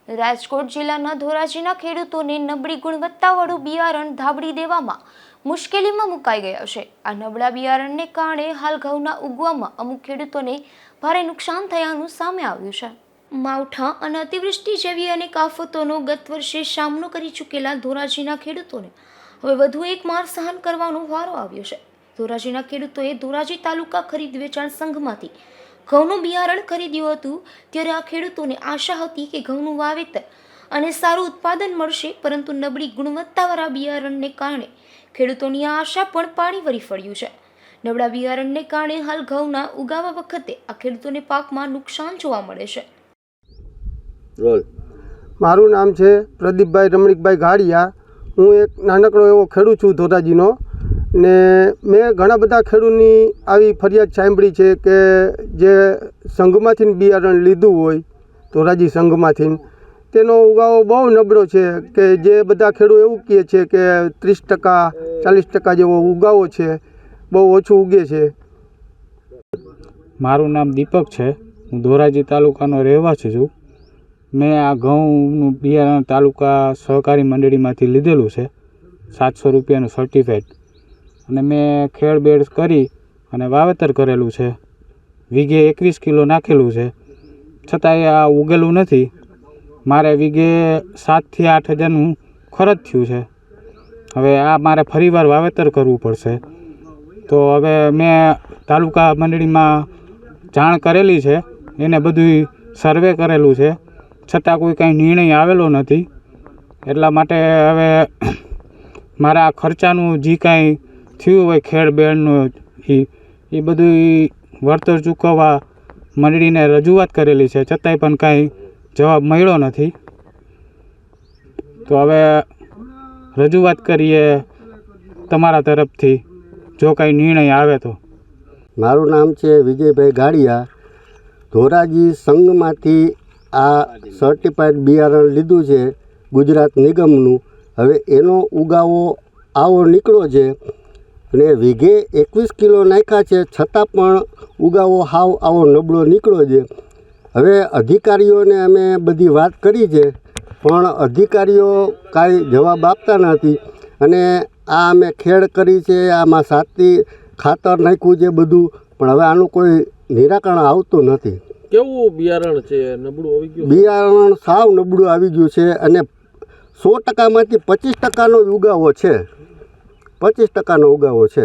રાજકોટ જિલ્લાના ધોરાજીના ખેડૂતોને નબળી ગુણવત્તાવાળું બિયારણ ધાબળી દેવામાં મુશ્કેલીમાં મુકાઈ ગયા છે। આ નબળા બિયારણને કારણે હાલ ઘઉંના ઉગવામાં અમુક ખેડૂતોને ભારે નુકસાન થયાનું સામે આવ્યું છે। માવઠા અને અતિવૃષ્ટિ જેવી અનેક આફતોનો ગત વર્ષે સામનો કરી ચૂકેલા ધોરાજીના ખેડૂતોને હવે વધુ એક માર સહન કરવાનો વારો આવ્યો છે। ધોરાજીના ખેડૂતોએ ધોરાજી તાલુકા ખરીદ વેચાણ સંઘમાંથી ઘઉંનું બિયારણ ખરીદ્યું હતું, ત્યારે આ ખેડૂતોને આશા હતી કે ઘઉંનું વાવેતર અને સારું ઉત્પાદન મળશે, પરંતુ નબળી ગુણવત્તાવાળા બિયારણને કારણે ખેડૂતોની આ આશા પણ પાણી ફરી ફળ્યું છે। નબળા બિયારણને કારણે હાલ ઘઉંના ઉગાવા વખતે આ ખેડૂતોને પાકમાં નુકસાન જોવા મળે છે। મારું નામ છે પ્રદીપભાઈ રમણીકભાઈ ઘાડિયા। હું એક નાનકડો એવો ખેડૂત છું ધોરાજીનો, ને મેં ઘણા બધા ખેડૂતની આવી ફરિયાદ સાંભળી છે કે જે સંઘમાંથી બિયારણ લીધું હોય, ધોરાજી સંઘમાંથી, તેનો ઉગાવો બહુ નબળો છે, કે જે બધા ખેડૂત એવું કહે છે કે 30% 40% જેવો ઉગાવો છે, બહુ ઓછું ઉગે છે। મારું નામ દીપક છે, હું ધોરાજી તાલુકાનો રહેવાસી છું। મેં આ ઘઉંનું બિયારણ તાલુકા સહકારી મંડળીમાંથી લીધેલું છે, 700 રૂપિયાનું સર્ટિફાઈડ, અને મેં ખેડબેડ કરી અને વાવેતર કરેલું છે। વીઘે 21 કિલો નાખેલું છે, છતાંય આ ઉગેલું નથી। મારે વીઘે 7 થી 8 હજારનું ખર્ચ થયું છે। હવે આ મારે ફરીવાર વાવેતર કરવું પડશે। તો હવે મેં તાલુકા મંડળીમાં જાણ કરેલી છે, એને બધું સર્વે કરેલું છે, છતાં કોઈ કાંઈ નિર્ણય આવેલો નથી। એટલા માટે હવે મારા ખર્ચાનું જે કાંઈ થયું હોય ખેડબેડનું એ બધું વળતર ચૂકવવા મંડળીને રજૂઆત કરેલી છે, છતાંય પણ કાંઈ જવાબ મળ્યો નથી। તો હવે રજૂઆત કરીએ તમારા તરફથી, જો કાંઈ નિર્ણય આવે તો। મારું નામ છે વિજયભાઈ ઘાડિયા। ધોરાજી સંઘમાંથી આ સર્ટિફાઈડ બિયારણ લીધું છે ગુજરાત નિગમનું। હવે એનો ઉગાવો આવો નીકળ્યો છે, અને વીઘે 21 કિલો નાખ્યા છે, છતાં પણ ઉગાવો હાવ આવો નબળો નીકળ્યો છે। હવે અધિકારીઓને અમે બધી વાત કરી છે, પણ અધિકારીઓ કાંઈ જવાબ આપતા નથી। અને આ અમે ખેડ કરી છે, આમાં સાથી ખાતર નાખ્યું છે બધું, પણ હવે આનું કોઈ નિરાકરણ આવતું નથી। કેવું બિયારણ છે? નબળું આવી ગયું? બિયારણ સાવ નબળું આવી ગયું છે, અને 100%માંથી 25%નો જ ઉગાવો છે। 25%નો ઉગાવો છે।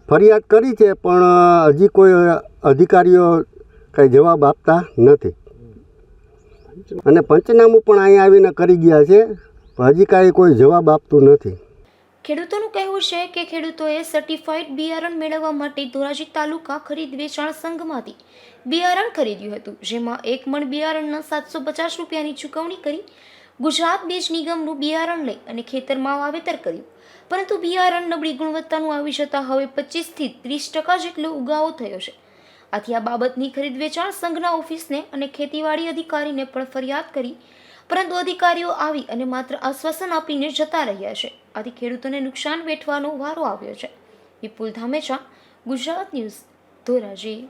ફરિયાદ કરી છે, પણ હજી કોઈ અધિકારીઓ કંઈ જવાબ આપતા નથી, અને પંચનામું પણ અહીંયા આવીને કરી ગયા છે, પણ હજી કાંઈ કોઈ જવાબ આપતું નથી। ખેડૂતોનું કહેવું છે કે ખેડૂતોએ સર્ટિફાઈડ બિયારણ મેળવવા માટે ધોરાજી તાલુકા ખરીદ વેચાણ સંઘમાંથી બિયારણ ખરીદ્યું હતું, જેમાં 1 મણ બિયારણના 750 રૂપિયાની ચૂકવણી કરી ગુજરાત બીજ નિગમનું બિયારણ લઈ અને ખેતરમાં વાવેતર કર્યું, પરંતુ બિયારણ નબળી ગુણવત્તાનું આવી જતાં હવે 25 થી 30% જેટલો ઉગાવો થયો છે। આથી આ બાબતની ખરીદ વેચાણ સંઘના ઓફિસને અને ખેતીવાડી અધિકારીને પણ ફરિયાદ કરી, પરંતુ અધિકારીઓ આવી અને માત્ર આશ્વાસન આપીને જતા રહ્યા છે। આથી ખેડૂતોને નુકસાન વેઠવાનો વારો આવ્યો છે। વિપુલ ધામેચા, ગુજરાત ન્યૂઝ, ધોરાજી।